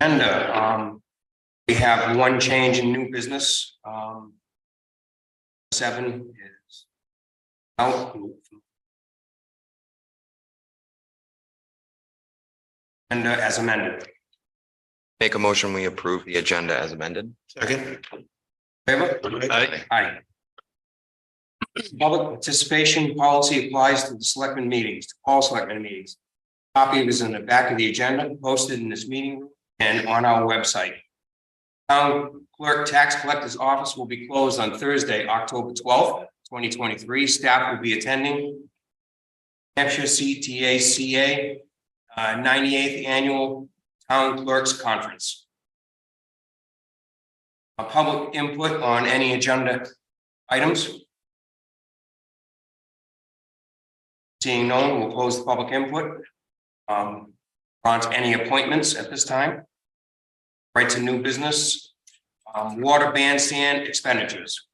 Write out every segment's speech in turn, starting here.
And we have one change in new business. 7 is out. And as amended. Make a motion, we approve the agenda as amended. Second. Favor? Aye. Aye. Public participation policy applies to the selectmen meetings, to all selectmen meetings. Copy is in the back of the agenda, posted in this meeting room and on our website. Town clerk tax collector's office will be closed on Thursday, October 12th, 2023. Staff will be attending Hampshire CTACA 98th Annual Town Clerks Conference. A public input on any agenda items. Seeing no one, we'll close the public input. On to any appointments at this time. Right to new business. Water bandstand expenditures.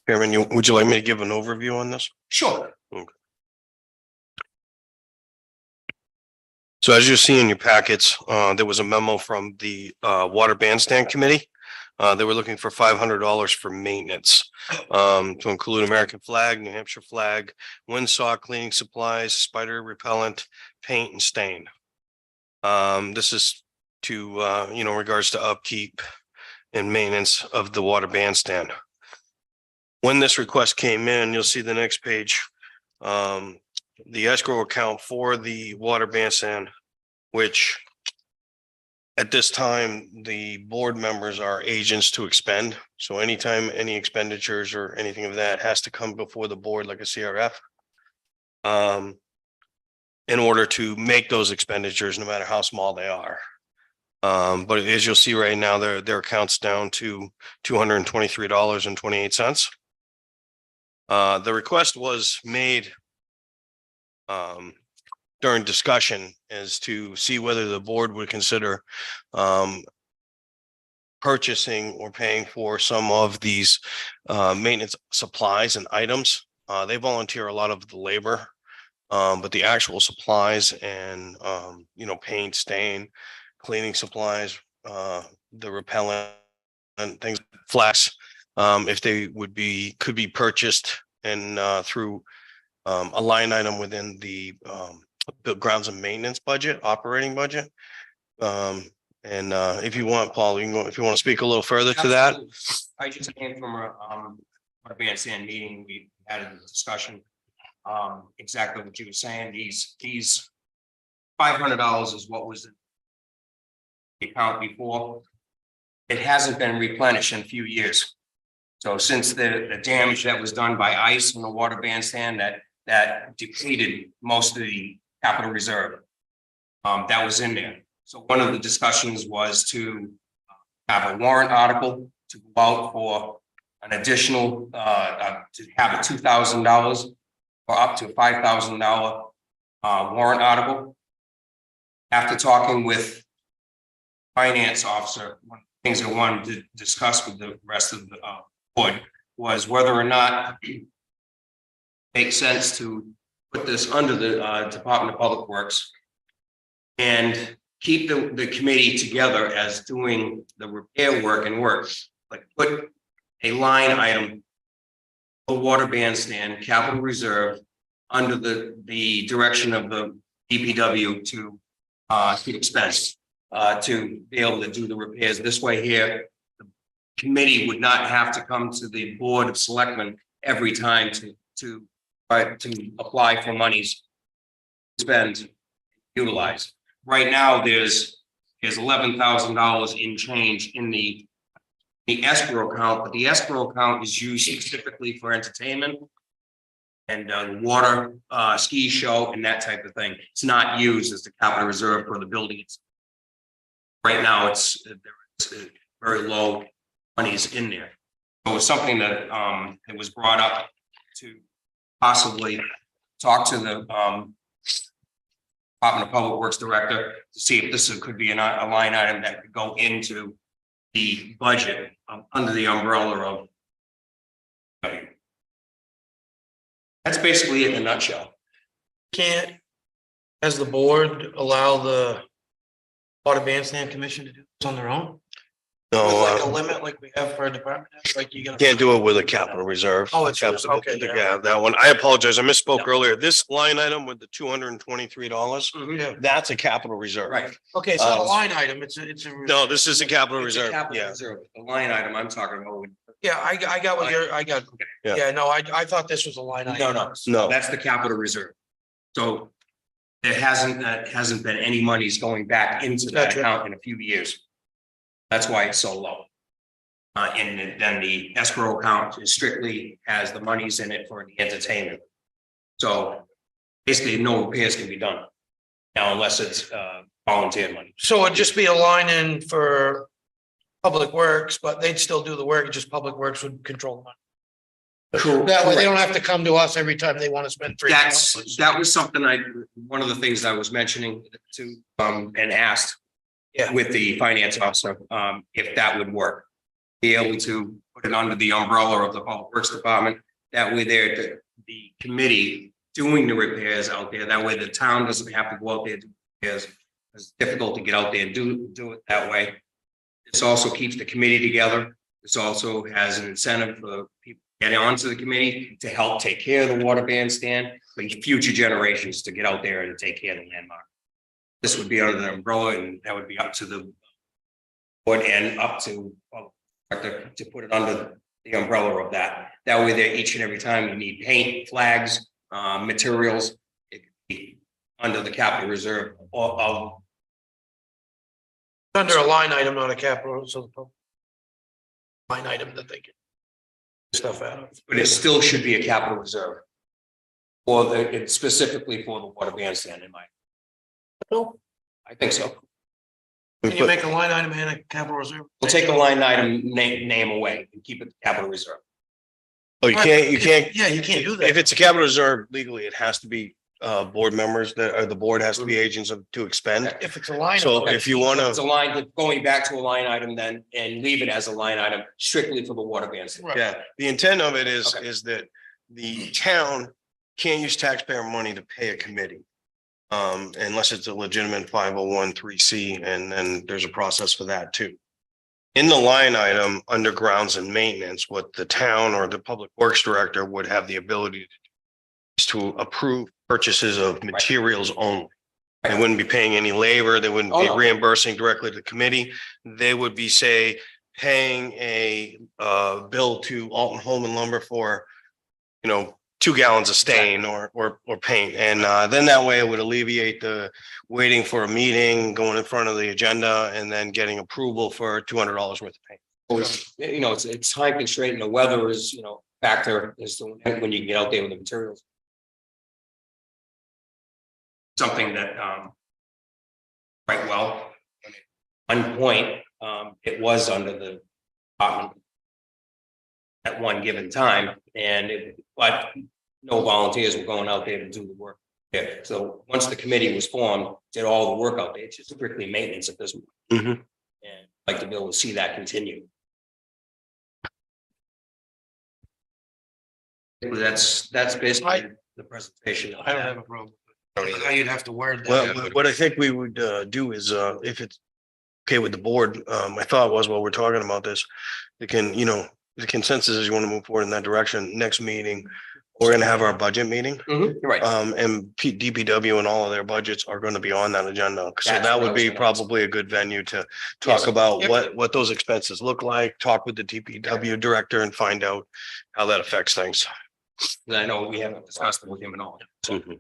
Chairman, would you like me to give an overview on this? Sure. Okay. So as you see in your packets, there was a memo from the Water Bandstand Committee. They were looking for $500 for maintenance, to include American flag, New Hampshire flag, windsock, cleaning supplies, spider repellent, paint and stain. This is to, regards to upkeep and maintenance of the water bandstand. When this request came in, you'll see the next page. The escrow account for the water bandstand, which at this time, the board members are agents to expend. So anytime any expenditures or anything of that has to come before the board like a CRF. In order to make those expenditures, no matter how small they are. But as you'll see right now, their account's down to $223.28. The request was made during discussion as to see whether the board would consider purchasing or paying for some of these maintenance supplies and items. They volunteer a lot of the labor, but the actual supplies and paint, stain, cleaning supplies, the repellent and things, flash, if they could be purchased and through a line item within the grounds and maintenance budget, operating budget. If you want, Paul, you can go, if you want to speak a little further to that. I just came from a bandstand meeting. We had a discussion. Exactly what you were saying. These $500 is what was in the account before. It hasn't been replenished in a few years. So since the damage that was done by ice in the water bandstand that depleted most of the capital reserve that was in there. So one of the discussions was to have a warrant article to go out for an additional to have a $2,000 or up to $5,000 warrant article. After talking with finance officer, one of the things I wanted to discuss with the rest of the board was whether or not it makes sense to put this under the Department of Public Works and keep the committee together as doing the repair work and work, like put a line item, a water bandstand, capital reserve under the direction of the DPW to expense to be able to do the repairs. This way here, the committee would not have to come to the Board of Selectmen every time to apply for monies, spend, utilize. Right now, there's $11,000 in change in the escrow account, but the escrow account is used specifically for entertainment and water ski show and that type of thing. It's not used as the capital reserve for the buildings. Right now, it's very low monies in there. So it was something that it was brought up to possibly talk to the Department of Public Works Director to see if this could be a line item that could go into the budget under the umbrella of That's basically it in a nutshell. Can't, as the board, allow the water bandstand commission to do this on their own? With like a No, limit like we have for our department, heads? Like you gotta. can't do it with a capital reserve. Oh, it's okay. Yeah, that one. I apologize. I misspoke earlier. This line item with the $223, Yeah, that's a capital reserve. Right. okay, it's not a line item, it's a. No, this is a capital It's a reserve. capital Yeah. reserve. The line item I'm talking about would. Yeah, I got what you're, Yeah. yeah, no, I thought this was a line item. No. That's the capital reserve. So there hasn't been any monies going back into that Gotcha. account in a few years. That's why it's so low. And then the escrow account is strictly has the monies in it for the entertainment. So basically, no repairs can be done. Now, unless it's volunteer money. So it'd just be a line in for public works, but they'd still do the work, just public works would control the money. That way they don't have to come to us every time they want to spend $3. That was something one of the things I was mentioning to, and asked. Yeah. With the finance officer, if that would work. Be able to put it under the umbrella of the public works department. That way there, the committee doing the repairs out there, that way the town doesn't have to go out there and do repairs. It's difficult to get out there and do it that way. This also keeps the committee together. This also has an incentive for people getting onto the committee to help take care of the water bandstand for future generations to get out there and take care of the landmark. This would be under the umbrella, and that would be up to the board and up to put it under the umbrella of that. That way, there each and every time you need paint, flags, materials, it could be under the capital reserve or Under a line item, not a capital, so the public line item that they get stuff out of. but it still should be a capital reserve. It's specifically for the water bandstand in my. No. I think so. Can you make a line item and a capital reserve? We'll take the line item name away and keep it capital reserve. Oh, you can't. Yeah, you can't do that. If it's a capital reserve legally, it has to be board members or the board has to be agents to expend. If it's a line. So item, if you want It's a to, line, going back to a line item then and leave it as a line item strictly for the water bandstand. right. yeah, the intent of it is, Okay. is that the town can't use taxpayer money to pay a committee. Unless it's a legitimate 501(c), and then there's a process for that too. In the line item under grounds and maintenance, what the town or the public works director would have the ability to do is to approve purchases of materials only. They wouldn't be paying any labor. They wouldn't be Oh, no. reimbursing directly to the committee. They would be, say, paying a bill to Alton Home and Lumber for, 2 gallons of stain or paint. And then that way it would alleviate the waiting for a meeting, going in front of the agenda and then getting approval for $200 worth of paint. Always, it's time constraint and the weather is, factor is when you can get out there with the materials. Something that, quite well, at one point, it was under the department at one given time, but no volunteers were going out there to do the work. Yeah, so once the committee was formed, did all the work out there, it's just strictly maintenance at this point. Mhm. And I'd like to be able to see that continue. That's basically the presentation. I don't have a problem. How you'd have to word that. Well, what I think we would do is if it's okay with the board, my thought was while we're talking about this, it can, the consensus is you want to move forward in that direction. Next meeting, we're going to have our budget meeting. You're right. And DPW and all of their budgets are going to be on that agenda. So That's that what I would was be gonna ask. probably a good venue to Yes. talk about Yep. what those expenses look like, talk with the DPW director and find out how that affects things. And I know we haven't discussed it with him at all. So, Mhm.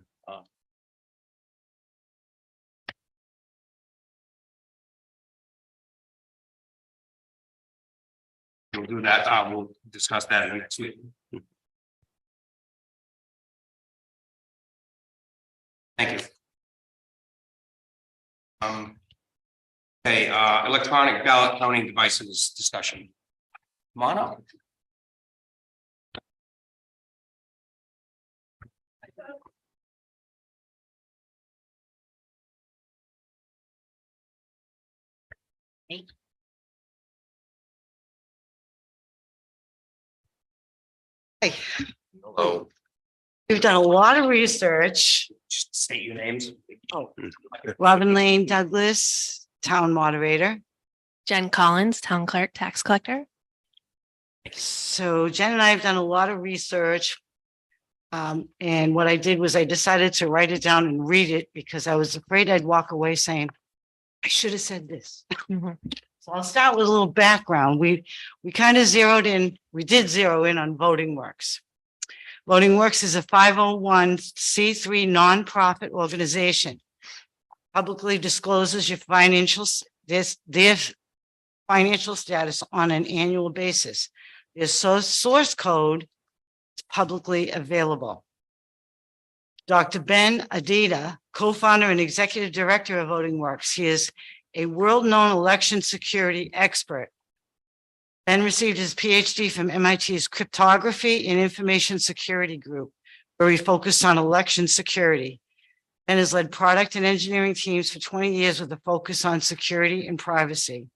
we'll do that. We'll discuss that in the next week. Thank you. Okay, electronic ballot counting devices discussion. Come on up. Hello. We've done a lot of research. Just state your names. Robin Lane Douglas, town moderator. Jen Collins, town clerk, tax collector. So Jen and I have done a lot of research. And what I did was I decided to write it down and read it because I was afraid I'd walk away saying, I should have said this. Mhm. So I'll start with a little background. We kind of did zero in on Voting Works. Voting Works is a 501c3 nonprofit organization. Publicly discloses your their financial status on an annual basis. Their source code is publicly available. Dr. Ben Adida, co-founder and executive director of Voting Works. He is a world-known election security expert. Ben received his PhD from MIT's Cryptography and Information Security Group, where he focused on election security. Ben has led product and engineering teams for 20 years with a focus on security and privacy.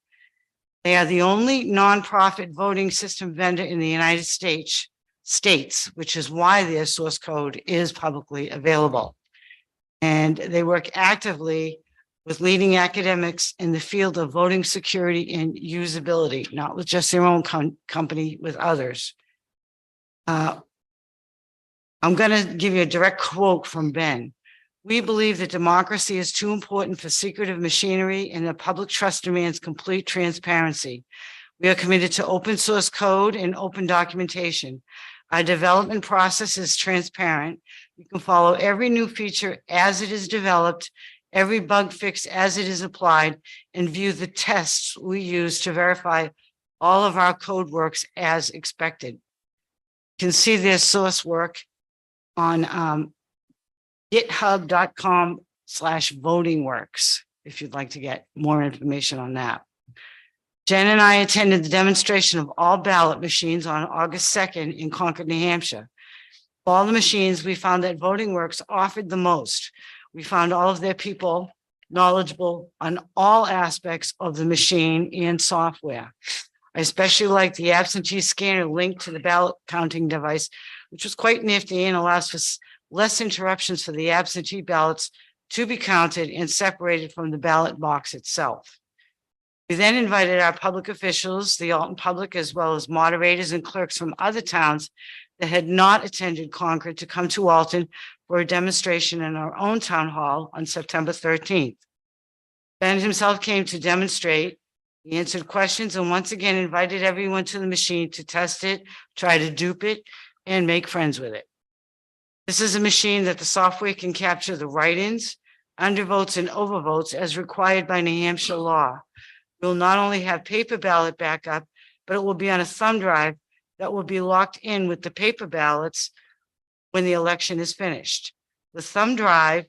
They are the only nonprofit voting system vendor in the United States, which is why their source code is publicly available. And they work actively with leading academics in the field of voting security and usability, not with just their own company, with others. I'm going to give you a direct quote from Ben. We believe that democracy is too important for secretive machinery, and the public trust demands complete transparency. We are committed to open source code and open documentation. Our development process is transparent. You can follow every new feature as it is developed, every bug fix as it is applied, and view the tests we use to verify all of our code works as expected. You can see their source work on github.com/votingworks if you'd like to get more information on that. Jen and I attended the demonstration of all ballot machines on August 2nd in Concord, New Hampshire. Of all the machines, we found that Voting Works offered the most. We found all of their people knowledgeable on all aspects of the machine and software. I especially like the absentee scanner linked to the ballot counting device, which was quite nifty and allows for less interruptions for the absentee ballots to be counted and separated from the ballot box itself. We then invited our public officials, the Alton public, as well as moderators and clerks from other towns that had not attended Concord to come to Alton for a demonstration in our own town hall on September 13th. Ben himself came to demonstrate. He answered questions and once again invited everyone to the machine to test it, try to dupe it, and make friends with it. This is a machine that the software can capture the write-ins, undervotes, and overvotes as required by New Hampshire law. We'll not only have paper ballot backup, but it will be on a thumb drive that will be locked in with the paper ballots when the election is finished. The thumb drive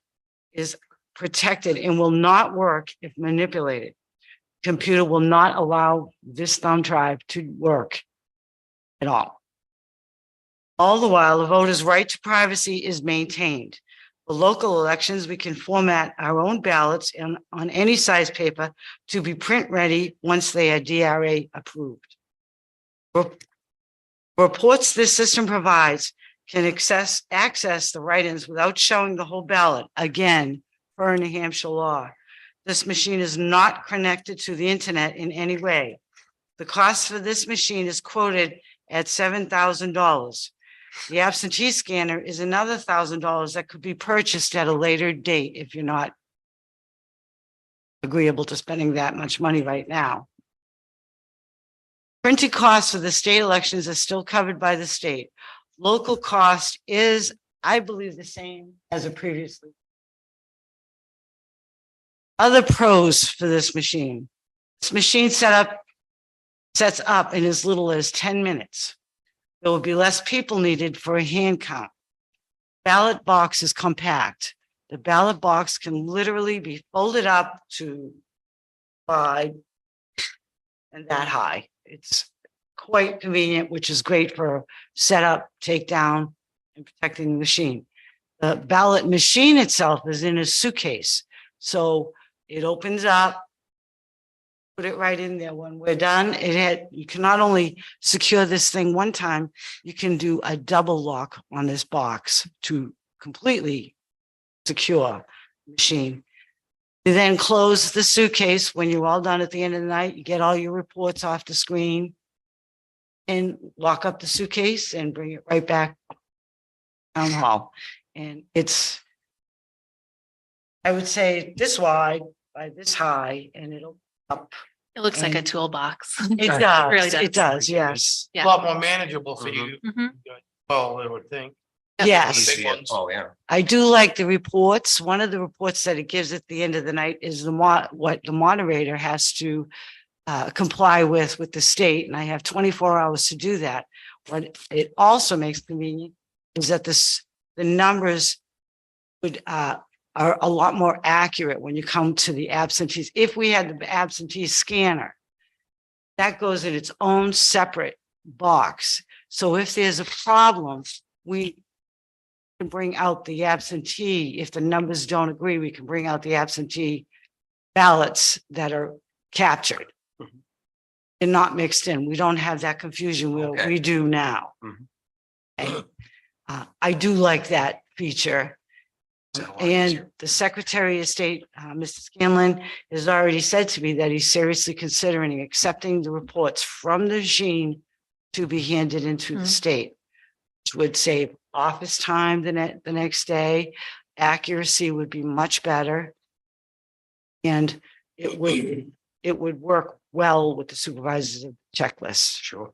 is protected and will not work if manipulated. Computer will not allow this thumb drive to work at all. All the while, the voter's right to privacy is maintained. For local elections, we can format our own ballots on any size paper to be print ready once they are DRA approved. Reports this system provides can access the write-ins without showing the whole ballot, again, per New Hampshire law. This machine is not connected to the internet in any way. The cost for this machine is quoted at $7,000. The absentee scanner is another $1,000 that could be purchased at a later date if you're not agreeable to spending that much money right now. Printing costs for the state elections are still covered by the state. Local cost is, I believe, the same as it previously. Other pros for this machine. This machine sets up in as little as 10 minutes. There will be less people needed for a hand count. Ballot box is compact. The ballot box can literally be folded up to 5 and that high. It's quite convenient, which is great for setup, takedown, and protecting the machine. The ballot machine itself is in a suitcase. So it opens up, put it right in there. When we're done, you can not only secure this thing one time, you can do a double lock on this box to completely secure the machine. You then close the suitcase when you're all done at the end of the night, you get all your reports off the screen and lock up the suitcase and bring it right back town hall. And it's, I would say this wide by this high, and it'll up. It looks like a And- toolbox. It really does, does. it does, yes. A lot more manageable for you. Mhm. Oh, I would think. Yep. Yes, Big ones. Oh, yeah. I do like the reports. One of the reports that it gives at the end of the night is what the moderator has to comply with the state, and I have 24 hours to do that. What it also makes convenient is that the numbers would are a lot more accurate when you come to the absentees. If we had the absentee scanner, that goes in its own separate box. So if there's a problem, we can bring out the absentee. If the numbers don't agree, we can bring out the absentee ballots that are captured and not mixed in. We don't have that confusion Okay. we do now. Mhm. And, I do like that feature. It's a lot And easier. the Secretary of State, Mr. Scanlon, has already said to me that he's seriously considering accepting the reports from the machine to be handed into the Mhm. state, which would save office time the next day. Accuracy would be much better. And it would work well with the supervisors of checklist. Sure.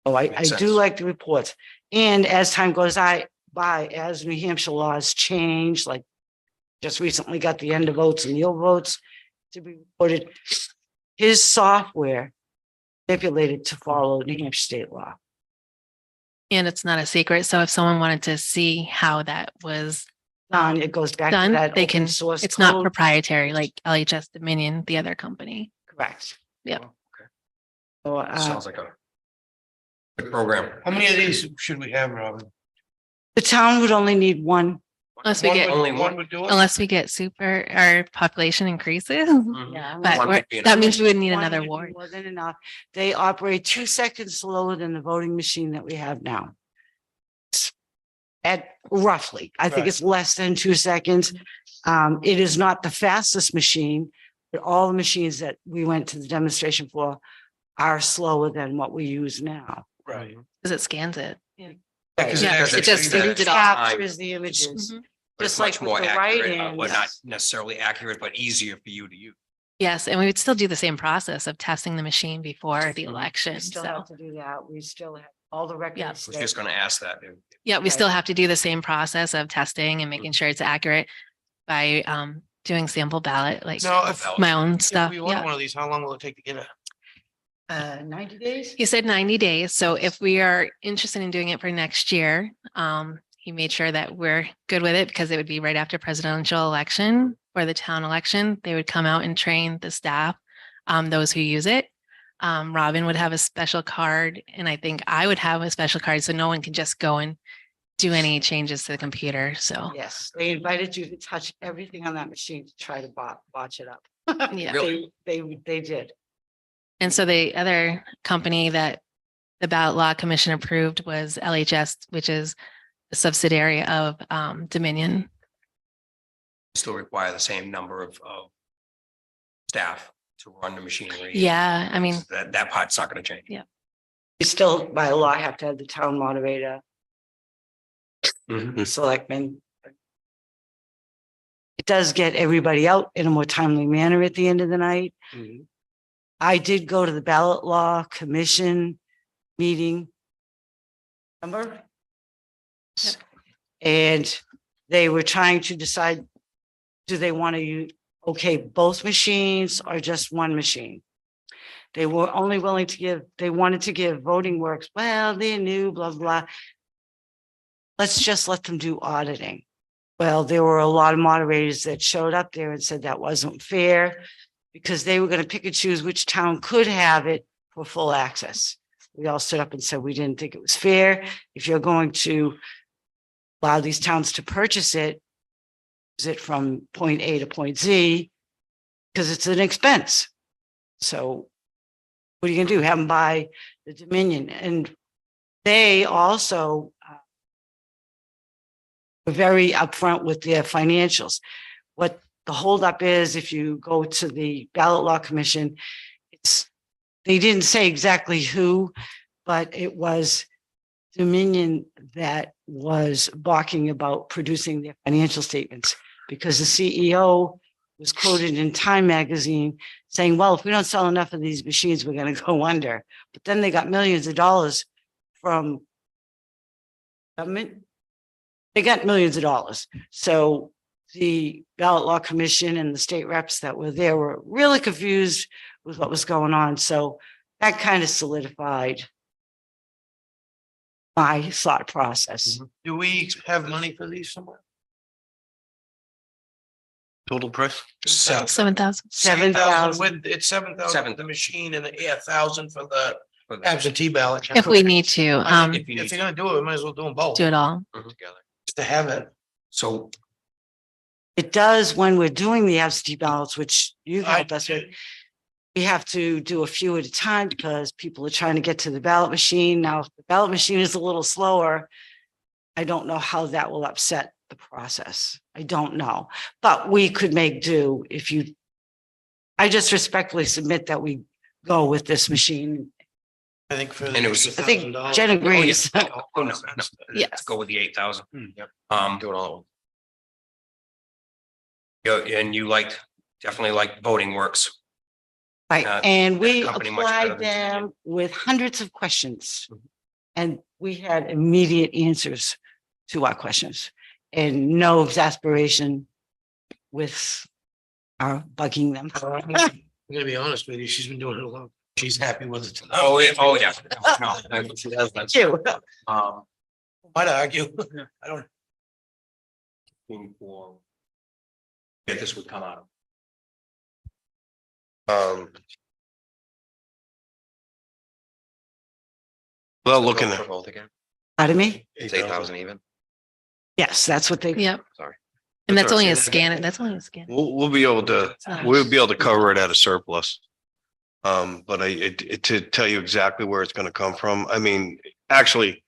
Oh, I Makes do sense. like the reports. And as time goes by, as New Hampshire laws change, like just recently got the end of votes and yield votes to be reported, his software manipulated to follow New Hampshire state law. And it's not a secret. So if someone wanted to see how that was It goes back to done, that they open can, source it's not code. proprietary like LHS Dominion, the other company. Correct. Yep. Okay. So, Sounds like a good program. How many of these should we have, Robin? the town would only need one. Unless we get, Only One one. would do it? unless we get our population increases. Mhm. Yeah. But One we're- would be that enough. means we would need One another would be ward. More than enough. They operate 2 seconds slower than the voting machine that we have now. At roughly, I think Right. it's less than 2 seconds. It is not the fastest machine, but all the machines that we went to the demonstration for are slower than what we use now. Right. Because it scans it. Because Yeah, actually it just sees that. reads it all. Captures the images, Mhm. But it's just like much with more the accurate, write-ins. but not necessarily accurate, but easier for you to use. Yes, and we would still do the same process of testing the machine before the Mhm. election. We still So, have to do that. We still have all the records. I was just gonna ask that. yeah, we Right. still have to do the same process of testing and making sure it's accurate by doing sample ballot, like Now, if my own if stuff. we order Yeah. one of these, how long will it take to get it? 90 days? He said 90 days. So if we are interested in doing it for next year, he made sure that we're good with it because it would be right after presidential election or the town election. They would come out and train the staff, those who use it. Robin would have a special card, and I think I would have a special card, so no one can just go and do any changes to the computer. So, Yes, they invited you to touch everything on that machine to try to botch it up. yeah. Really? They did. And so the other company that the ballot law commission approved was LHS, which is a subsidiary of Dominion. Still require the same number of staff to run the machinery. Yeah, I mean, That part's not gonna change. We still, by law, have to have the town moderator, Mhm. selectmen. It does get everybody out in a more timely manner at the end of the night. Mhm. I did go to the ballot law commission meeting. Remember? Yep. And they were trying to decide, do they want to use, okay, both machines or just one machine? They were only willing to give, they wanted to give Voting Works, well, they're new, blah, blah. Let's just let them do auditing. Well, there were a lot of moderators that showed up there and said that wasn't fair because they were going to pick and choose which town could have it for full access. We all stood up and said we didn't think it was fair. If you're going to allow these towns to purchase it, use it from point A to point Z, because it's an expense. So what are you gonna do? Have them buy the Dominion? And they also were very upfront with their financials. What the holdup is, if you go to the ballot law commission, they didn't say exactly who, but it was Dominion that was balking about producing their financial statements because the CEO was quoted in Time magazine saying, well, if we don't sell enough of these machines, we're going to go under. But then they got millions of dollars from government. They got millions of dollars. So the ballot law commission and the state reps that were there were really confused with what was going on. So that kind of solidified my thought process. Do we have money for these somewhere? Total price? 7,000. 7,000. With, it's 7,000 for the machine and the 1,000 for the For the- absentee ballot. If we need to, If you If need you're gonna do it, we might as well do them both. do it all. Together. Just to have it. So It does when we're doing the absentee ballots, which you've I- helped us with. We have to do a few at a time because people are trying to get to the ballot machine. Now, if the ballot machine is a little slower, I don't know how that will upset the process. I don't know, but we could make do if you. I just respectfully submit that we go with this machine. I think for. And it was- I think Jen Oh, agrees. yeah. Oh, no. Yes. Let's go with the 8,000. Yep. Do it all. and you definitely like Voting Works. Right, Uh, and we that company much better applied than Dominion. them with hundreds of questions. Mhm. And we had immediate answers to our questions and no exasperation with our bugging them. I'm gonna be honest with you, she's been doing it a lot. She's happy with it. Oh, yeah. No, she has been. Thank you. Might argue. I don't. For. Yeah, this would come out of. Well, looking For at. both again. Pardon me? It's 8,000 even. Yes, that's what they, Yep. Sorry. And That's that's all only right. a scan. That's only a scan. We'll be able to, It's not- we'll be able to cover it at a surplus. But to tell you exactly where it's gonna come from, I mean, actually.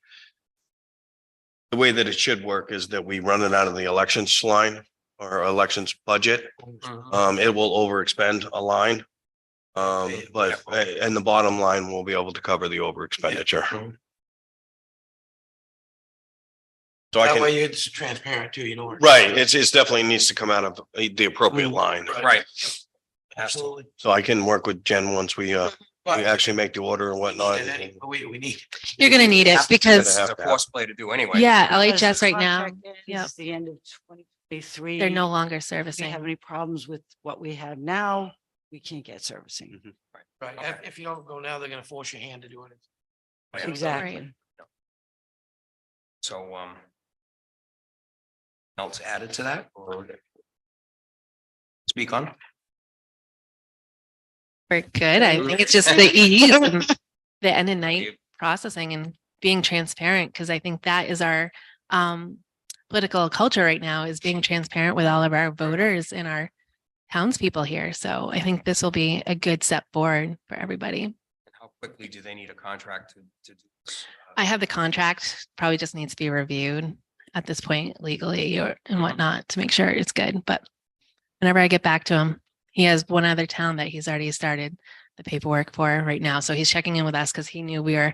The way that it should work is that we run it out of the elections line or elections budget. It will overexpend a line. But, and the bottom line will be able to cover the over expenditure. So I That can, way it's transparent too, you know. right, it's definitely needs to come out of the appropriate line. Right. Absolutely. So I can work with Jen once we actually make the order and whatnot. We need. You're going to need it because, have It's a to force play to do anyway. yeah, because LHS the right now, contract yep. ends the end of 2023. they're no longer If we servicing. have any problems with what we have now, we can't get servicing. Right, if you don't go now, they're gonna force your hand to do it. Yeah. Exactly. So, else added to that or? Speak on? We're good. I think it's just the ease and the end of night processing and being transparent, because I think that is our political culture right now, is being transparent with all of our voters and our townspeople here. So I think this will be a good step forward for everybody. How quickly do they need a contract to do this? I have the contract, probably just needs to be reviewed at this point legally or and whatnot to make sure it's good. But whenever I get back to him, he has one other town that he's already started the paperwork for right now. So he's checking in with us because he knew we were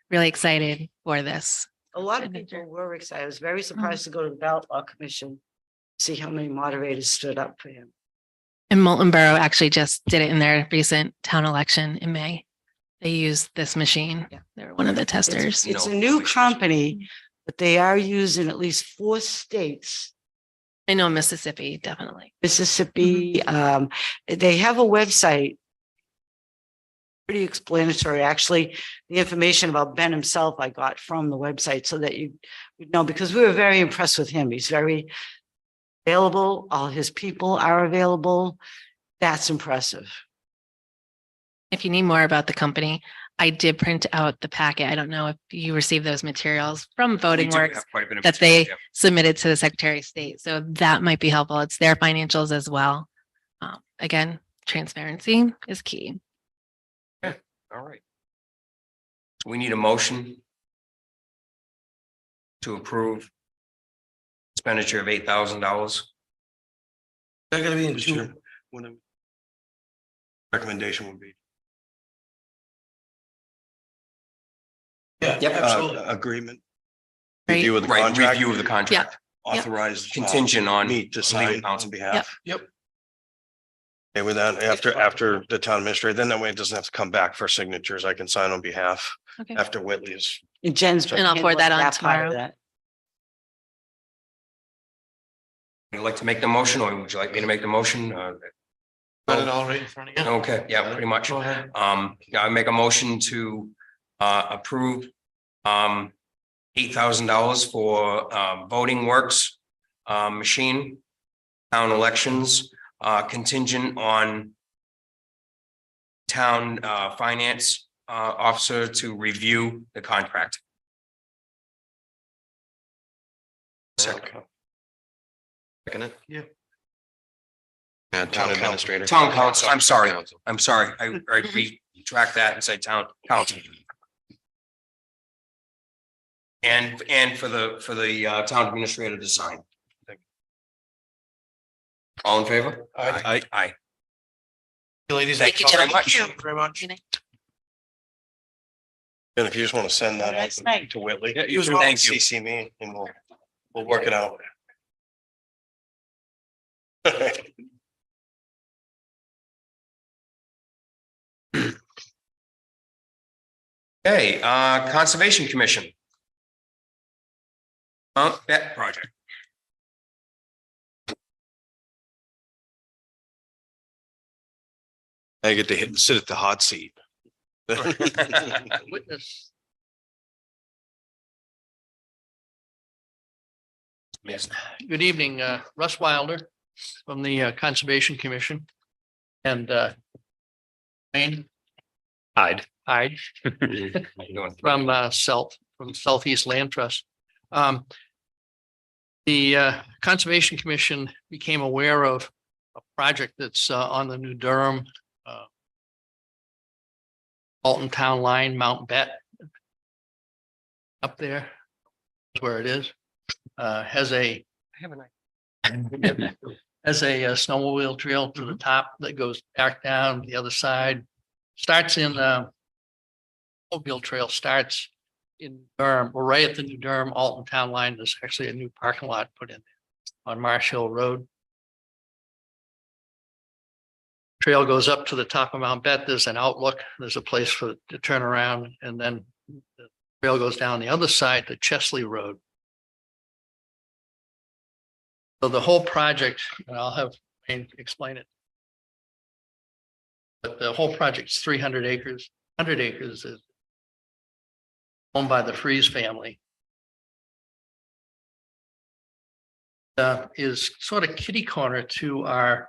really excited for this. A lot of Adventure. people were excited. I was very surprised to go to the ballot law commission, see how many moderators stood up for him. And Molten Borough actually just did it in their recent town election in May. They used this machine. Yeah. They were one of the testers. It's No a new issues. company, but they are used in at least 4 states. I know Mississippi, definitely. Mississippi, they have a website. Pretty explanatory, actually. The information about Ben himself I got from the website so that you would know, because we were very impressed with him. He's very available. All his people are available. That's impressive. If you need more about the company, I did print out the packet. I don't know if you received those materials from Voting We do Works have quite a bit of that material, they yeah. submitted to the Secretary of State. So that might be helpful. It's their financials as well. Again, transparency is key. All right. We need a motion to approve expenditure of $8,000. They're gonna be in Mr. two. Chair, what the recommendation would be. Yeah, Yep. absolutely. Agreement. Right. Review of the Right, contract. review of the contract, Authorized. contingent on Me to legal sign counsel. on behalf. Yep. Okay, with that, after the town administrator, then that way it doesn't have to come back for signatures. I can sign on behalf Okay. after Whitley's. And Jen's. And I'll forward that on part of tomorrow. that. Would you like to make the motion or would you like me to make the motion? Got it all right in front of you. Okay, yeah, pretty much. Go ahead. Yeah, I make a motion to approve $8,000 for voting works machine, town elections, contingent on town finance officer to review the contract. Second. Second it? Yeah. Town council. administrator. Town council, I'm sorry. Council. I'm sorry, I retract that and say town council. And for the town administrator to sign. All in favor? Aye. Aye. Ladies. Thank you very much. Thank you very much. And if you just want to send that Nice out night. to Whitley. Yeah, you just too. Thank you. CC me and we'll work it out. Okay, Conservation Commission. Bet project. I get to sit at the hot seat. Witness. Yes. Good evening, Russ Wilder from the Conservation Commission and Wayne Hyde. Hyde How you doing? from Southeast Land Trust. The Conservation Commission became aware of a project that's on the New Durham Alton Town Line, Mount Bet. Up there, is where it is. Has a snowmobile trail to the top that goes back down the other side. Starts in mobile trail starts in Durham, or right at the New Durham Alton Town Line. There's actually a new parking lot put in there on Marsh Hill Road. Trail goes up to the top of Mount Bet. There's an outlook. There's a place to turn around, and then the trail goes down the other side to Chesley Road. So the whole project, and I'll have Wayne explain it. But the whole project's 300 acres. 100 acres is owned by the Freeze family. Is sort of kitty corner to our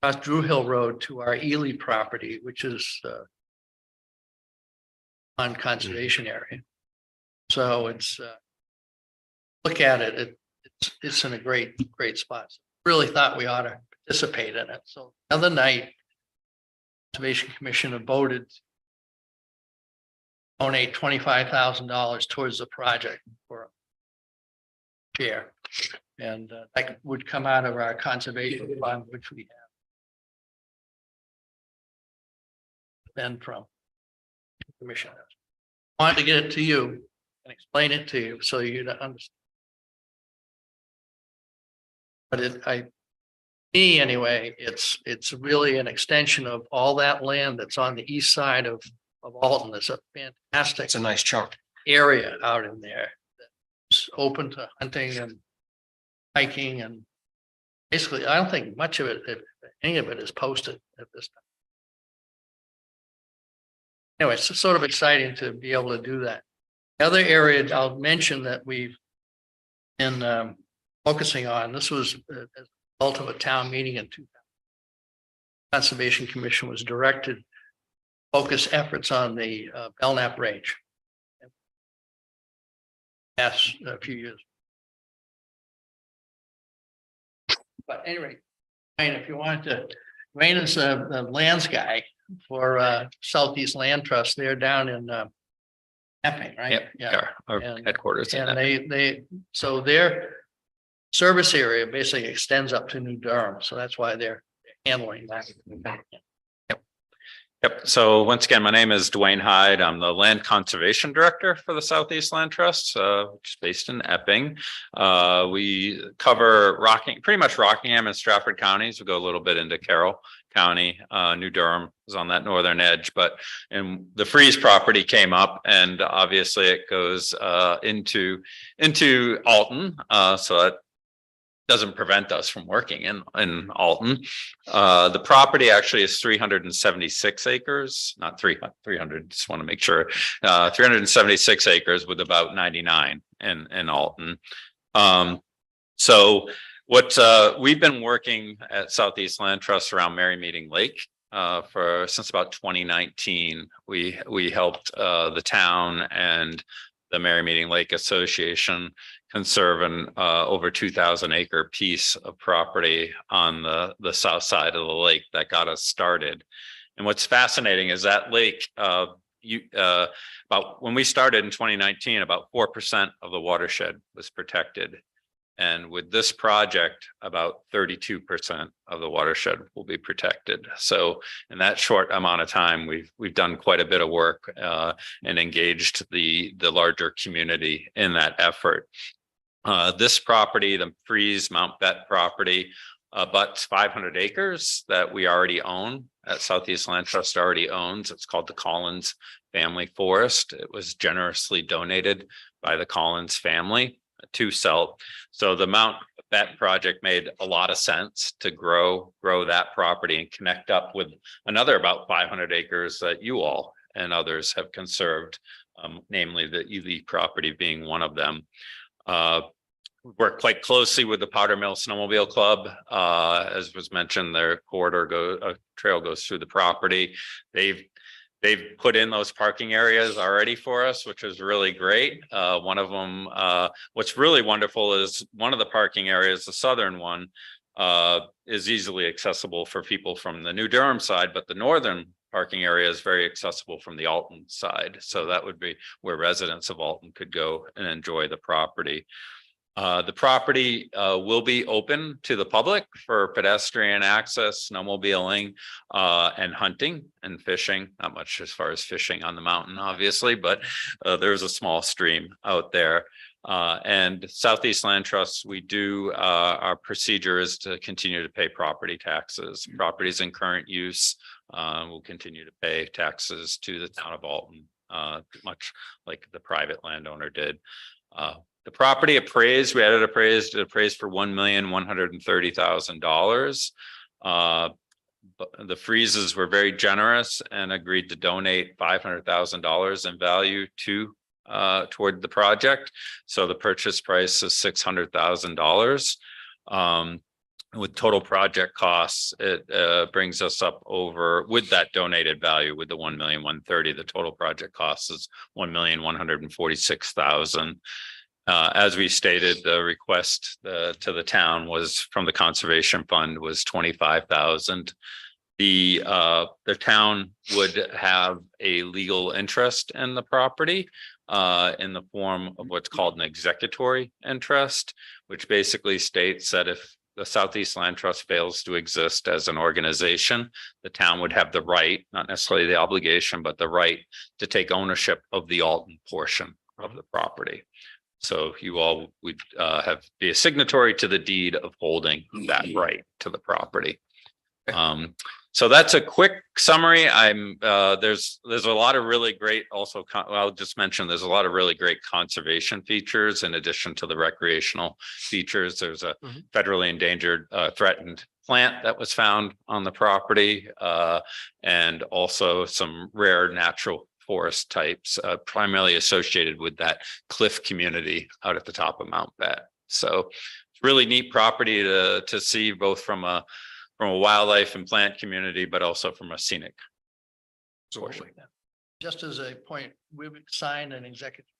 across Drew Hill Road to our Ely property, which is on conservation area. So it's look at it, it's in a great spot. Really thought we ought to participate in it. So the other night, Conservation Commission have voted to donate $25,000 towards the project for a share. And that would come out of our conservation fund, which we have. Then from commissioners. Wanted to get it to you and explain it to you so you understand. But me anyway, it's really an extension of all that land that's on the east side of Alton. There's a fantastic It's a nice chunk. area out in there. It's open to hunting and hiking, and basically, I don't think much of it, if any of it is posted at this time. Anyway, it's sort of exciting to be able to do that. The other area I'll mention that we've been focusing on, this was as a result of a town meeting in 2000. Conservation Commission was directed to focus efforts on the Belknap Range. Past a few years. But anyway, Wayne, if you wanted to, Wayne is a lands guy. for Southeast Land Trust. They're down in Epping, right? Yep, Yeah. our And- headquarters. in And that. so their service area basically extends up to New Durham. So that's why they're handling that. Yep. So once again, my name is Dwayne Hyde. I'm the Land Conservation Director for the Southeast Land Trust, which is based in Epping. We cover pretty much Rockingham and Stratford counties. We go a little bit into Carroll County. New Durham is on that northern edge, but and the Freeze property came up, and obviously it goes into Alton. So that doesn't prevent us from working in Alton. The property actually is 376 acres, not 300, just want to make sure. 376 acres with about 99 in Alton. So what we've been working at Southeast Land Trust around Merry Meeting Lake since about 2019. We helped the town and the Merry Meeting Lake Association conserve an over 2,000 acre piece of property on the south side of the lake that got us started. And what's fascinating is that lake, about when we started in 2019, about 4% of the watershed was protected. And with this project, about 32% of the watershed will be protected. So in that short amount of time, we've done quite a bit of work and engaged the larger community in that effort. This property, the Freeze Mount Bet property, abuts 500 acres that we already own, at Southeast Land Trust already owns. It's called the Collins Family Forest. It was generously donated by the Collins family to sell. So the Mount Bet project made a lot of sense to grow that property and connect up with another about 500 acres that you all and others have conserved, namely the Ely property being one of them. Work quite closely with the Powder Mill Snowmobile Club. As was mentioned, their trail goes through the property. They've put in those parking areas already for us, which is really great. One of them, what's really wonderful is one of the parking areas, the southern one, is easily accessible for people from the New Durham side, but the northern parking area is very accessible from the Alton side. So that would be where residents of Alton could go and enjoy the property. The property will be open to the public for pedestrian access, snowmobiling, and hunting and fishing. Not much as far as fishing on the mountain, obviously, but there's a small stream out there. And Southeast Land Trust, we do our procedure is to continue to pay property taxes. Properties in current use will continue to pay taxes to the town of Alton, much like the private landowner did. The property appraised, we had it appraised for $1,130,000. The Freezes were very generous and agreed to donate $500,000 in value toward the project. So the purchase price is $600,000. With total project costs, it brings us up over, with that donated value, with the $1,130,000, the total project cost is $1,146,000. As we stated, the request to the town was from the conservation fund was $25,000. The town would have a legal interest in the property in the form of what's called an executory interest, which basically states that if the Southeast Land Trust fails to exist as an organization, the town would have the right, not necessarily the obligation, but the right to take ownership of the Alton portion of the property. So you all would be a signatory to the deed of holding that right to the property. So that's a quick summary. There's a lot of really great I'll just mention there's a lot of really great conservation features in addition to the recreational features. There's a federally endangered threatened plant that was found on the property and also some rare natural forest types, primarily associated with that cliff community out at the top of Mount Bet. So it's really neat property to see, both from a wildlife and plant community, but also from a scenic portion. Just as a point, we've signed an executive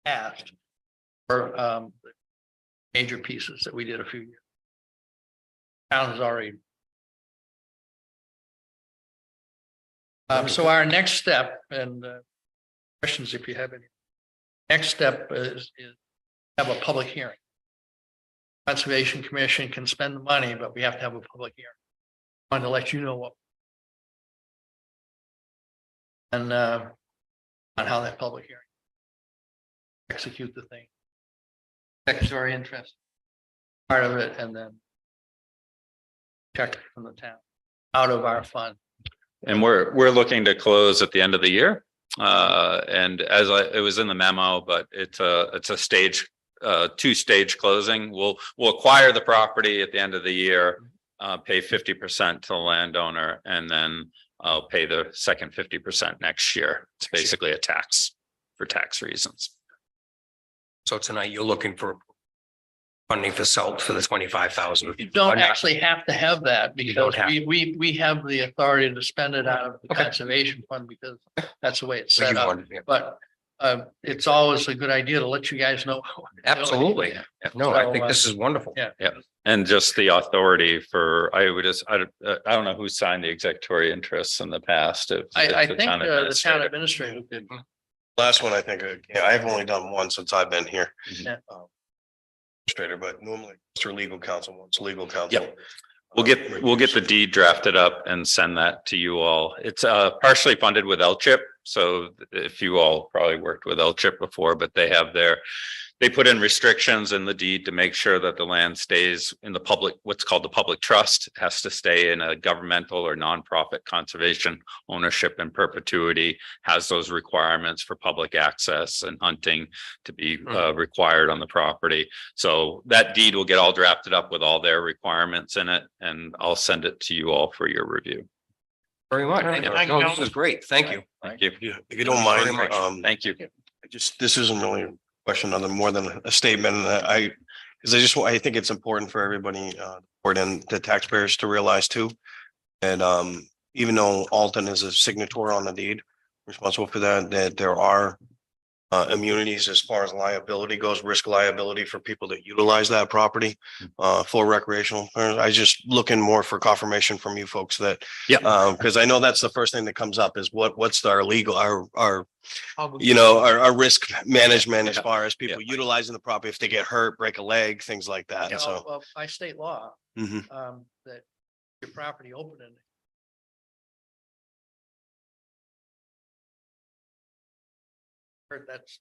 act for major pieces that we did a few years. Town has already So our next step and questions, if you have any. Next step is have a public hearing. Conservation Commission can spend the money, but we have to have a public hearing. Wanted to let you know what. And on how that public hearing. Execute the thing. Secretary interest. Part of it, and then. Check from the town, out of our fund. And we're looking to close at the end of the year. And it was in the memo, but it's a stage, 2-stage closing. We'll acquire the property at the end of the year, pay 50% to the landowner, and then I'll pay the second 50% next year. It's basically a tax for tax reasons. So tonight you're looking for funding for SELT for the 25,000. You don't actually have to have that because we have the authority to spend it out of the Okay. conservation fund because that's the way it's set up. But it's always a good idea to let you guys know. Absolutely. No, I think this is wonderful. Yeah. And just the authority for, I don't know who signed the executory interests in the past. I think the town administrator did. Last one, I think, I've only done one since I've been here. Yeah. Administrator, but normally it's through legal counsel, once legal counsel. Yep. We'll get the deed drafted up and send that to you all. It's partially funded with LCHIP. So if you all probably worked with LCHIP before, but they put in restrictions in the deed to make sure that the land stays in the public, what's called the public trust. It has to stay in a governmental or nonprofit conservation ownership in perpetuity, has those requirements for public access and hunting to be required on the property. So that deed will get all drafted up with all their requirements in it, and I'll send it to you all for your review. Very much. Thank No, you. this is great. Thank you. Thank you. If you don't mind, Very much. Thank you. this isn't really a question other more than a statement. I think it's important for everybody, and the taxpayers to realize too. And even though Alton is a signatory on the deed, responsible for that there are immunities as far as liability goes, risk liability for people that utilize that property for recreational. I just looking more for confirmation from you folks that, because I know that's the first thing that comes up is what's our legal, our risk management as far as people utilizing the property, if they get hurt, break a leg, things like that. So Well, by state law, that your property open and that's.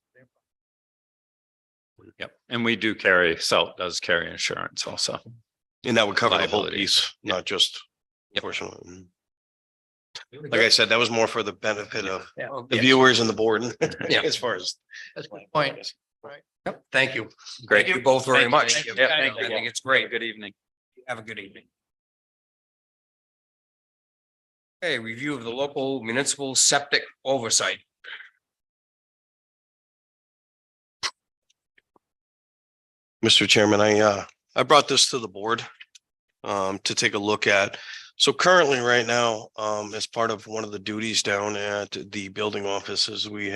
Yep. And we do carry, SELT does carry insurance also. and that would cover the whole Liability. piece, Yeah. not just Yep. portion. Like I said, that was more for the benefit of Yeah. the viewers and the board. Yeah. As far as. That's a good point. Yep. Thank you. Great. Thank you both very Thank you. much. Thank you. Yeah, Thank I you. think it's great. Good evening. Have a good evening. Okay, review of the local municipal septic oversight. Mr. Chairman, I brought this to the board to take a look at. So currently, right now, as part of one of the duties down at the building offices, we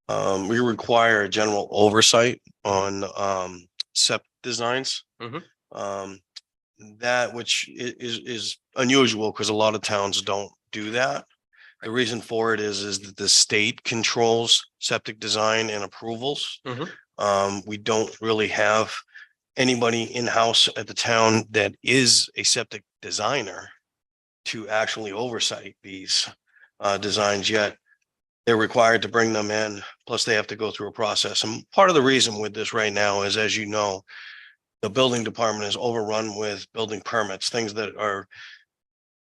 require a general oversight on septic designs. That which is unusual because a lot of towns don't do that. The reason for it is that the state controls septic design and approvals. We don't really have anybody in-house at the town that is a septic designer to actually oversight these designs yet. They're required to bring them in, plus they have to go through a process. And part of the reason with this right now is, as you know, the building department is overrun with building permits, things that are,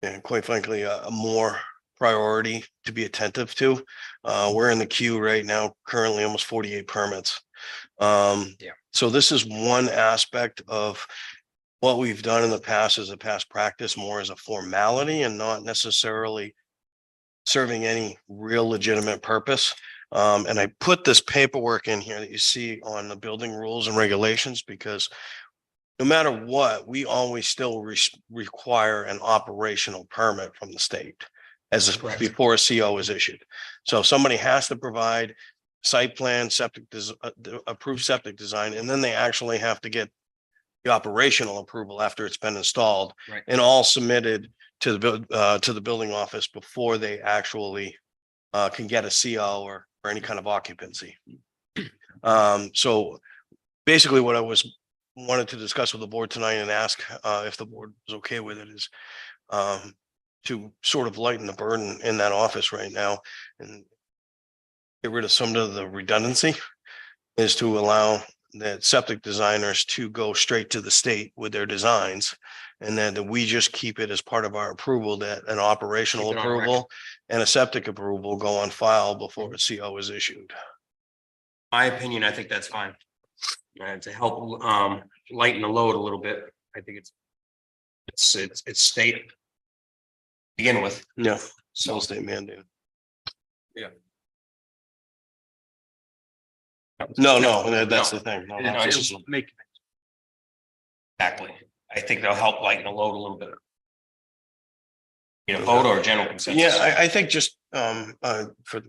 and quite frankly, a more priority to be attentive to. We're in the queue right now, currently almost 48 permits. So this is one aspect of what we've done in the past as a past practice, more as a formality and not necessarily serving any real legitimate purpose. And I put this paperwork in here that you see on the building rules and regulations, because no matter what, we always still require an operational permit from the state before a CO is issued. So somebody has to provide site plan, approved septic design, and then they actually have to get the operational approval after it's been installed, Right. and all submitted to the building office before they actually can get a CO or any kind of occupancy. So basically what I wanted to discuss with the board tonight and ask if the board was okay with it is to sort of lighten the burden in that office right now and get rid of some of the redundancy, is to allow the septic designers to go straight to the state with their designs. And then we just keep it as part of our approval, that an operational Keep it on record. approval and a septic approval go on file before a CO is issued. My opinion, I think that's fine. To help lighten the load a little bit, I think it's state. to Begin with, Yeah, so so state mandate. Yeah. No, that's the thing. No, No, it's just absolutely. exactly. I think they'll help lighten the load a little bit. You know, vote or general consensus. Yeah, I think just for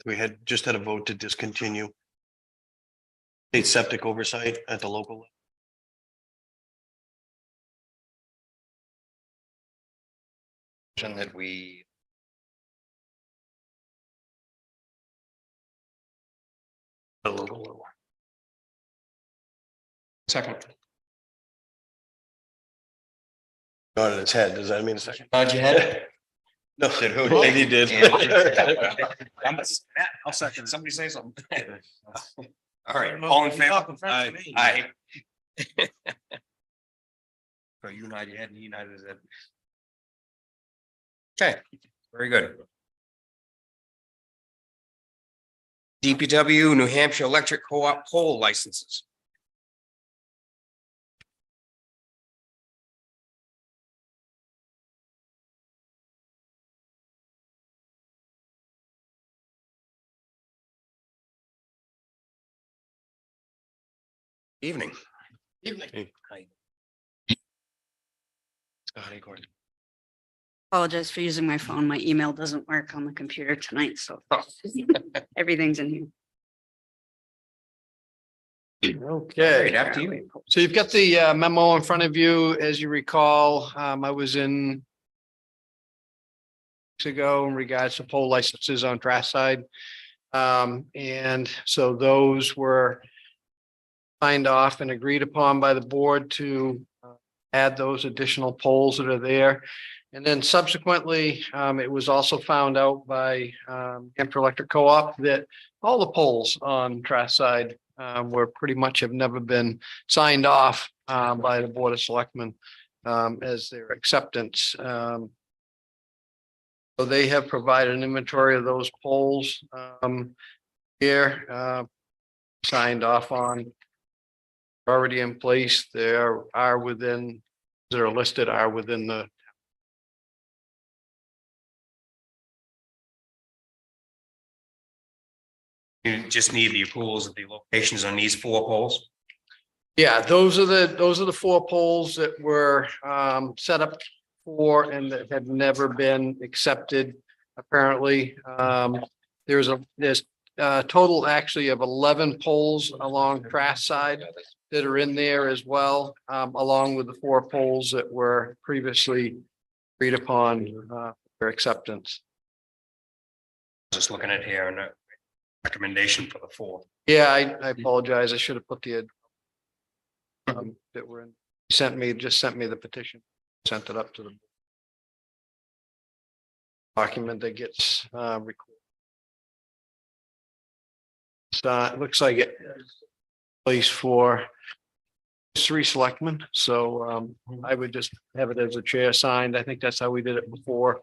we had just had a vote to discontinue state septic oversight at the local level. That we A local level. Second. Got in its head. Does that mean a second? Nod your head. No, he did. I'll second. Somebody say something. All right, all in favor? Aye. So you nod your head and he nodded his head. Okay, very good. DPW New Hampshire Electric Co-op poll licenses. Evening. Evening. Scotty Gordon. Apologize for using my phone. My email doesn't work on the computer tonight, so everything's in here. Okay. After you. So you've got the memo in front of you. As you recall, I was in weeks ago in regards to poll licenses on trash side. And so those were signed off and agreed upon by the board to add those additional polls that are there. And then subsequently, it was also found out by Hampshire Electric Co-op that all the polls on trash side were pretty much have never been signed off by the Board of Selectmen as their acceptance. So they have provided an inventory of those polls here, signed off on, already in place. There are within, that are listed are within the You just need the approvals of the locations on these 4 polls. yeah, those are the 4 polls that were set up for and that had never been accepted. Apparently, there's a total actually of 11 polls along trash side that are in there as well, along with the 4 polls that were previously agreed upon for acceptance. Just looking at here and a recommendation for the 4. Yeah, I apologize. I should have put the that were in, just sent me the petition, sent it up to the document that gets recorded. So it looks like it place for 3 selectmen. So I would just have it as a chair signed. I think that's how we did it before.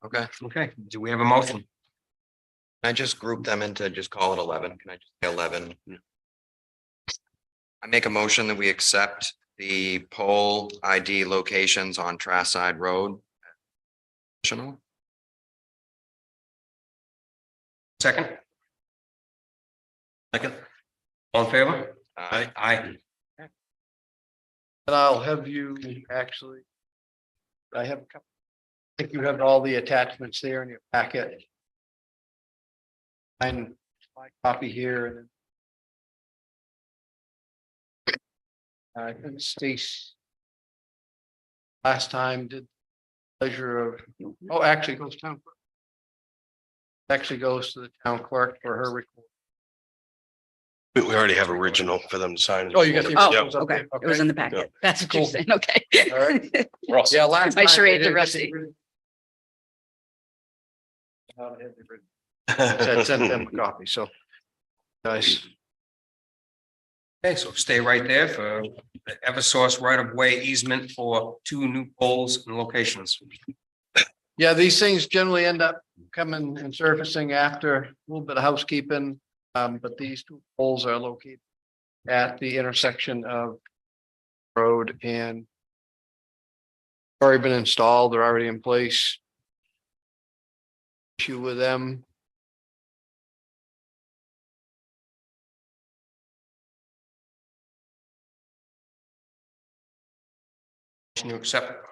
Okay, do we have a motion? I just group them into, just call it 11. Can I just say 11? I make a motion that we accept the poll ID locations on Trass Side Road. Additional. Second? Second. All in favor? Aye. Aye. And I'll have you actually. I have a couple. I think you have all the attachments there in your packet. And my copy here and then I think Stace last time did pleasure of, oh, actually it goes town. Clerk. Actually goes to the town clerk for her report. We already have original for them to sign. Oh, you got the. Yeah. originals up Okay, there? it was in the packet. That's what you're Cool. saying. Okay. All right. Yeah, last. My time charade they to didn't get the Rusty. original. I sent them a copy, so. Guys, Okay, so stay right there for the Eversource right-of-way easement for 2 new poles and locations. yeah, these things generally end up coming and surfacing after a little bit of housekeeping. But these 2 poles are located at the intersection of road and already been installed, they're already in place. Issue with them. Can you accept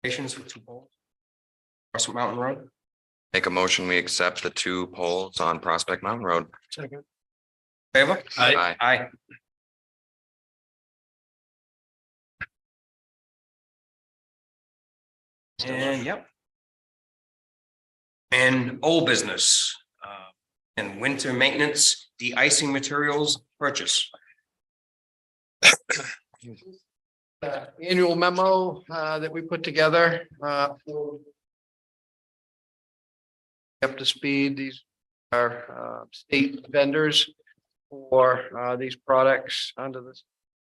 locations for 2 poles? Prospect Mountain Road? Make a motion, we accept the 2 poles on Prospect Mountain Road. Second. Favor? Aye. Aye. And yep. And old business, and winter maintenance, de-icing materials purchase. Annual memo that we put together. Up to speed, these are state vendors for these products under this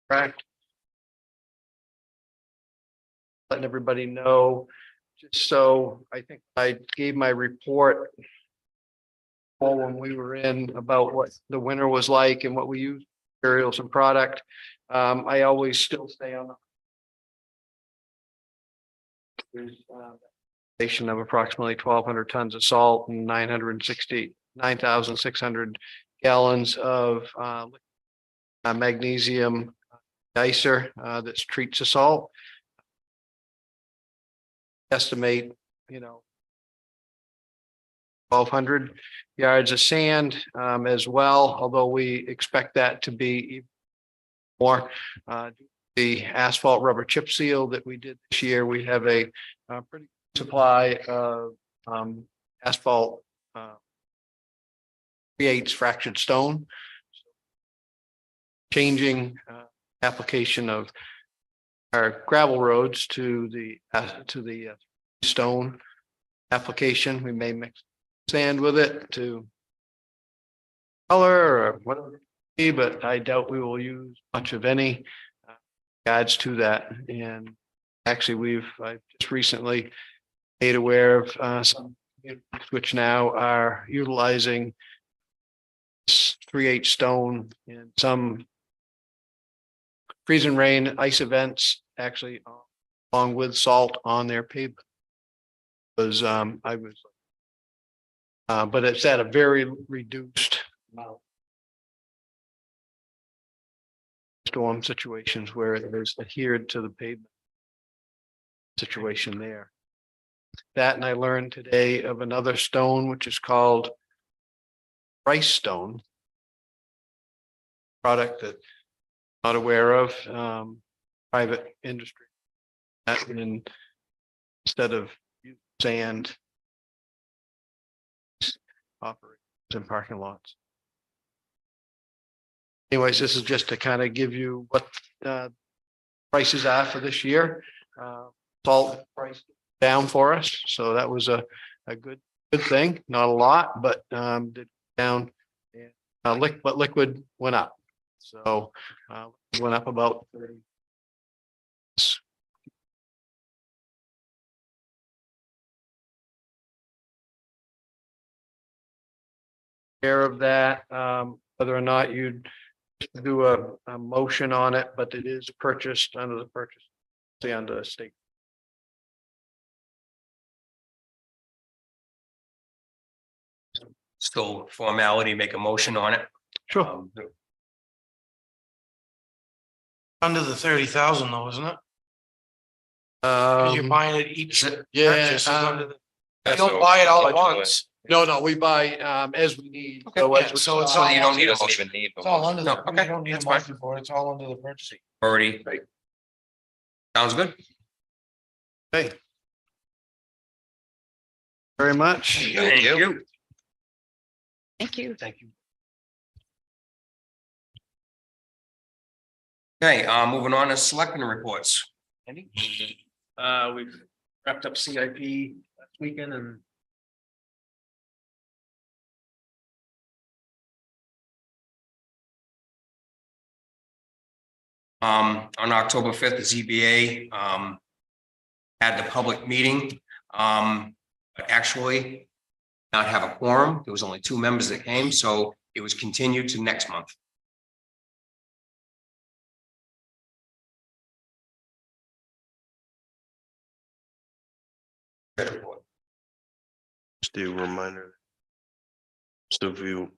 contract. Letting everybody know, just so I think I gave my report when we were in about what the winter was like and what we use materials and product. I always still stay on the station of approximately 1,200 tons of salt and 969,600 gallons of magnesium dicer that treats the salt. Estimate, 1,200 yards of sand as well, although we expect that to be even more. The asphalt rubber chip seal that we did this year, we have a pretty good supply of asphalt creates fractured stone. Changing application of our gravel roads to the stone application. We may mix sand with it to color or whatever, but I doubt we will use much of any adds to that. And actually, I just recently made aware of some which now are utilizing 3/8 stone in some freeze and rain ice events, actually along with salt on their pavement. But it's at a very reduced amount. Storm situations where it is adhered to the pavement situation there. That, and I learned today of another stone which is called rice stone. Product that I'm not aware of, private industry. And instead of sand operations in parking lots. Anyways, this is just to kind of give you what prices are for this year. Salt price down for us, so that was a good thing. Not a lot, but did down. And liquid went up, so went up about 30. Care of that, whether or not you'd do a motion on it, but it is purchased under the purchase, under the state. Still formality, make a motion on it. Sure. Under the 30,000 though, isn't it? Cause you're buying it each. Is it? Yeah, purchase is under the- You don't buy it all at once. No, we buy as we need. Okay, yeah, so it's all- you don't need a Doesn't motion. even need. It's all under, No, the- we okay, don't need a that's fine. motion for it. It's all under the purchasing. Already. Sounds good. Okay. Very much. Thank you. Thank you. Thank you. Okay, moving on to selecting reports. Andy? We've wrapped up CIP last weekend and. On October fifth, the ZBA, had the public meeting, but actually not have a quorum. There was only 2 members that came, so it was continued to next month. Just do a reminder. Most of you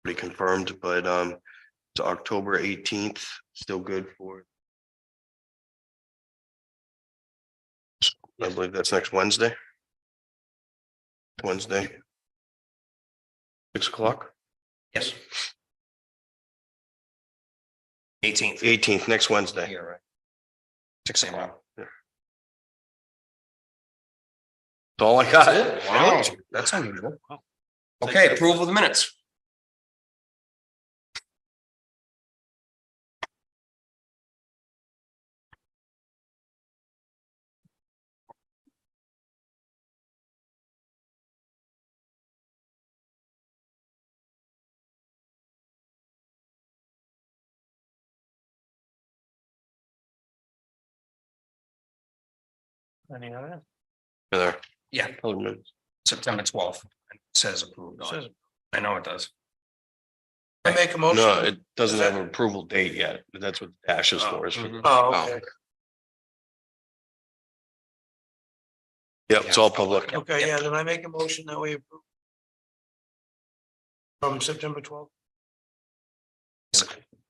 already confirmed, but it's October 18th, still good for. I believe that's next Wednesday. Wednesday. 6 o'clock, Yes. 18th. 18th, next Wednesday. Here, right? 6 a.m. That's all I got. Wow, that's unusual. Okay, approval of the minutes. Any other? There. Yeah, Hold a minute. September 12th. It says approved on it. I know it does. I make a motion. No, it doesn't have an approval date yet, but that's what the dash is for. Is for- Mhm. Oh, okay. Yep, it's all public. Okay, yeah, then I make a motion that we approve. From September 12th.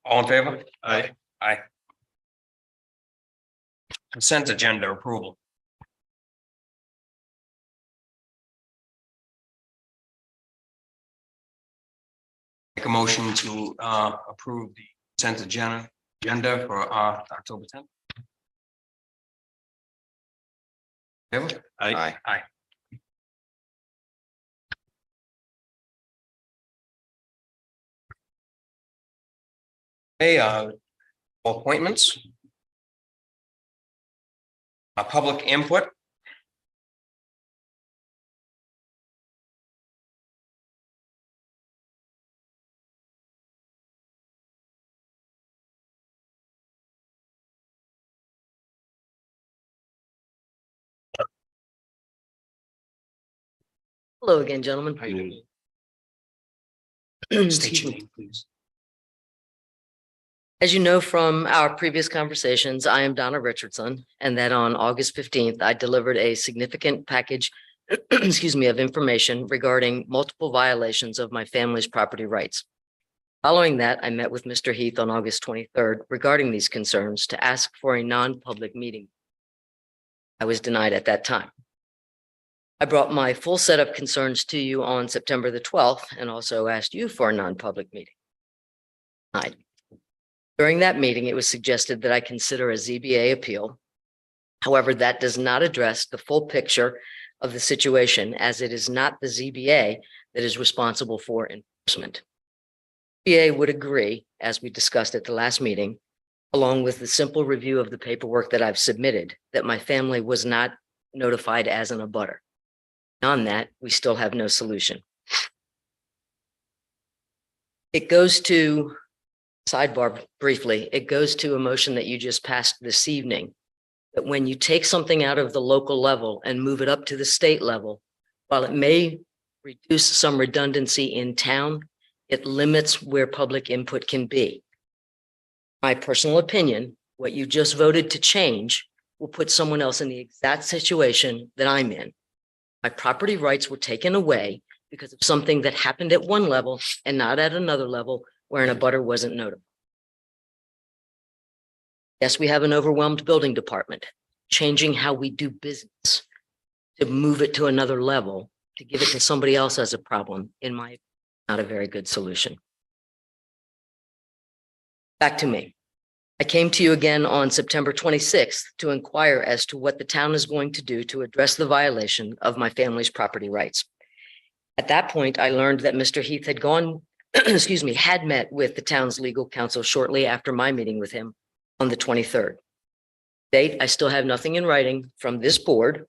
All in favor? Aye. Aye. Consent agenda approval. Make a motion to approve the consent agenda for October 10th. Favor? Aye. Aye. Hey, appointments. Public input. Hello again, gentlemen. How you doing? State your name, please. As you know from our previous conversations, I am Donna Richardson, and that on August 15th, I delivered a significant package, excuse me, of information regarding multiple violations of my family's property rights. Following that, I met with Mr. Heath on August 23rd regarding these concerns to ask for a non-public meeting. I was denied at that time. I brought my full set of concerns to you on September the 12th and also asked you for a non-public meeting. During that meeting, it was suggested that I consider a ZBA appeal. However, that does not address the full picture of the situation, as it is not the ZBA that is responsible for enforcement. ZBA would agree, as we discussed at the last meeting, along with the simple review of the paperwork that I've submitted, that my family was not notified as an abutter. Beyond that, we still have no solution. It goes to sidebar briefly, it goes to a motion that you just passed this evening, that when you take something out of the local level and move it up to the state level, while it may reduce some redundancy in town, it limits where public input can be. My personal opinion, what you just voted to change will put someone else in the exact situation that I'm in. My property rights were taken away because of something that happened at one level and not at another level where an abutter wasn't notified. Yes, we have an overwhelmed building department. Changing how we do business to move it to another level to give it to somebody else as a problem, in my, not a very good solution. Back to me. I came to you again on September 26th to inquire as to what the town is going to do to address the violation of my family's property rights. At that point, I learned that Mr. Heath had gone, excuse me, had met with the town's legal counsel shortly after my meeting with him on the 23rd. Date, I still have nothing in writing from this board,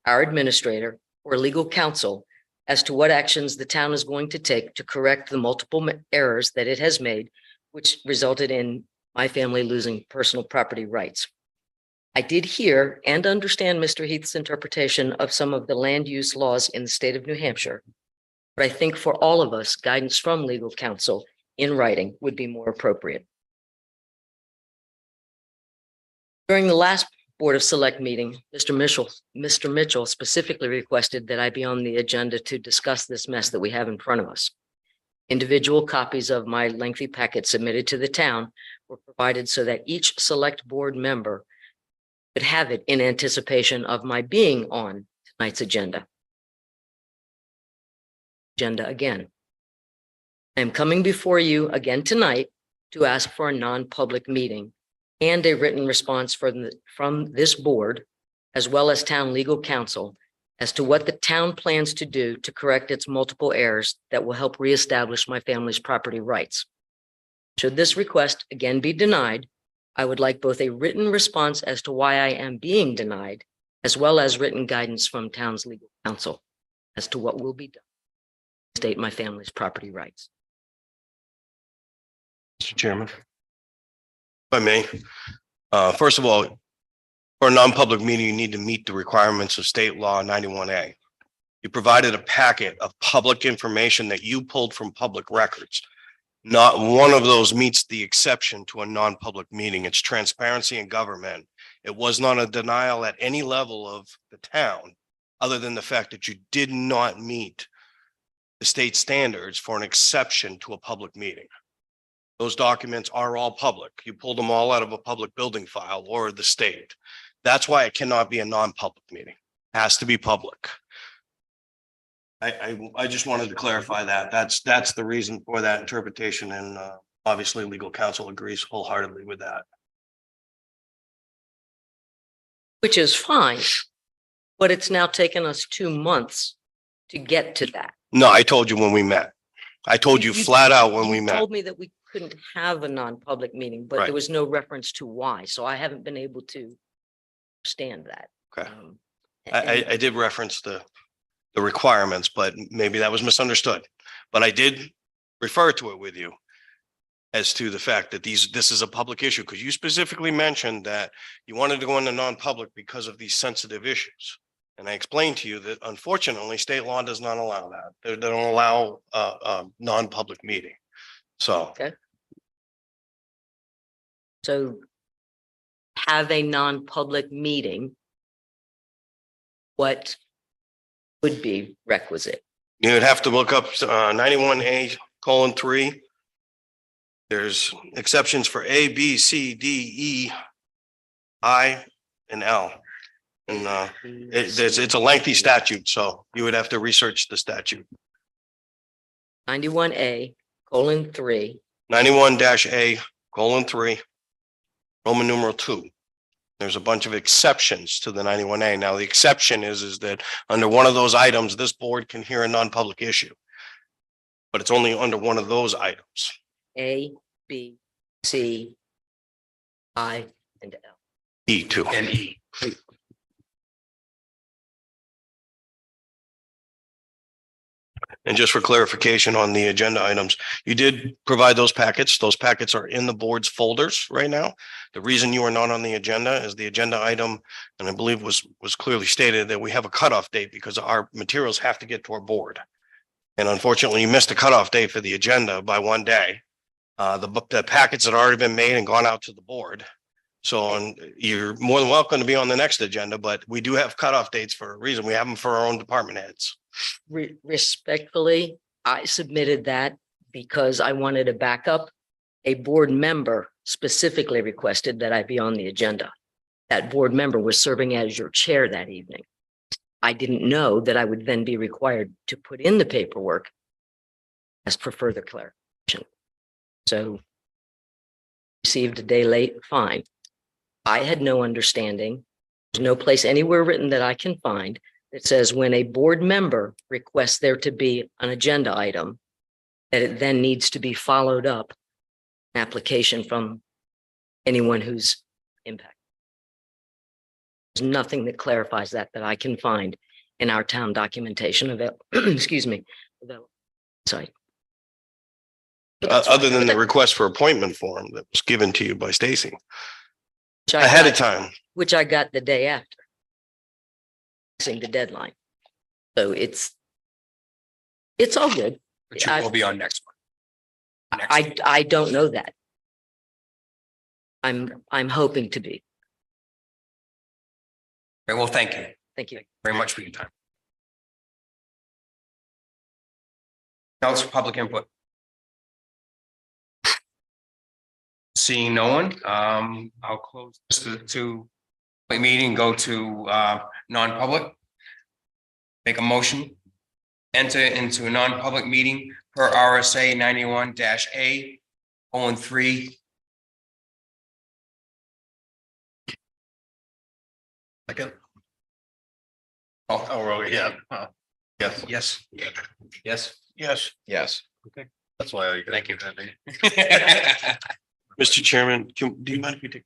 our administrator, or legal counsel as to what actions the town is going to take to correct the multiple errors that it has made, which resulted in my family losing personal property rights. I did hear and understand Mr. Heath's interpretation of some of the land use laws in the state of New Hampshire, but I think for all of us, guidance from legal counsel in writing would be more appropriate. During the last Board of Select meeting, Mr. Mitchell specifically requested that I be on the agenda to discuss this mess that we have in front of us. Individual copies of my lengthy packet submitted to the town were provided so that each select board member would have it in anticipation of my being on tonight's agenda. Again. I am coming before you again tonight to ask for a non-public meeting and a written response from this board, as well as town legal counsel, as to what the town plans to do to correct its multiple errors that will help reestablish my family's property rights. Should this request again be denied, I would like both a written response as to why I am being denied, as well as written guidance from town's legal counsel as to what will be done to state my family's property rights. Mr. Chairman. If I may, first of all, for a non-public meeting, you need to meet the requirements of state law 91A. You provided a packet of public information that you pulled from public records. Not one of those meets the exception to a non-public meeting. It's transparency in government. It was not a denial at any level of the town, other than the fact that you did not meet the state standards for an exception to a public meeting. Those documents are all public. You pulled them all out of a public building file or the state. That's why it cannot be a non-public meeting. It has to be public. I just wanted to clarify that. That's the reason for that interpretation, and obviously legal counsel agrees wholeheartedly with that. Which is fine, but it's now taken us 2 months to get to that. No, I told you when we met. I told you flat out when we You met. told me that we couldn't have a non-public meeting, but Right. there was no reference to why, so I haven't been able to understand that. Okay. And- I did reference the requirements, but maybe that was misunderstood. But I did refer to it with you as to the fact that this is a public issue, because you specifically mentioned that you wanted to go into non-public because of these sensitive issues. And I explained to you that unfortunately, state law does not allow that. They don't allow a non-public meeting. So So have a non-public meeting. What would be requisite? you would have to look up 91A:3. There's exceptions for A, B, C, D, E, I, and L. And it's a lengthy statute, so you would have to research the statute. 91A:3. 91-A:3, Roman numeral 2. There's a bunch of exceptions to the 91A. Now, the exception is that under one of those items, this board can hear a non-public issue. But it's only under one of those items. A, B, C, I, and L. E2. And E. And just for clarification on the agenda items, you did provide those packets. Those packets are in the board's folders right now. The reason you are not on the agenda is the agenda item, and I believe was clearly stated that we have a cutoff date because our materials have to get to our board. And unfortunately, you missed the cutoff date for the agenda by 1 day. The packets had already been made and gone out to the board. So you're more than welcome to be on the next agenda, but we do have cutoff dates for a reason. We have them for our own department heads. Respectfully, I submitted that because I wanted a backup. A board member specifically requested that I be on the agenda. That board member was serving as your chair that evening. I didn't know that I would then be required to put in the paperwork. Ask for further clarification. So. Received a day late, fine. I had no understanding. There's no place anywhere written that I can find that says when a board member requests there to be an agenda item, that it then needs to be followed up, an application from anyone who's impacted. There's nothing that clarifies that I can find in our town documentation available, excuse me. Sorry. Other than the request for appointment form that was given to you by Stacy Which I ahead of got- time. Which I got the day after. Missing the deadline. So it's all good. But you will be on next one. Next I meeting. don't know that. I'm hoping to be. Very well, thank you Thank you. very much for your time. Now it's public input. Seeing no one, I'll close this to my meeting, go to non-public. Make a motion. Enter into a non-public meeting per RSA 91-A:3. Second. Oh, yeah. Yes. yes. Yes. Yes. Yes. That's why. Thank you. Mr. Chairman, do you mind if we take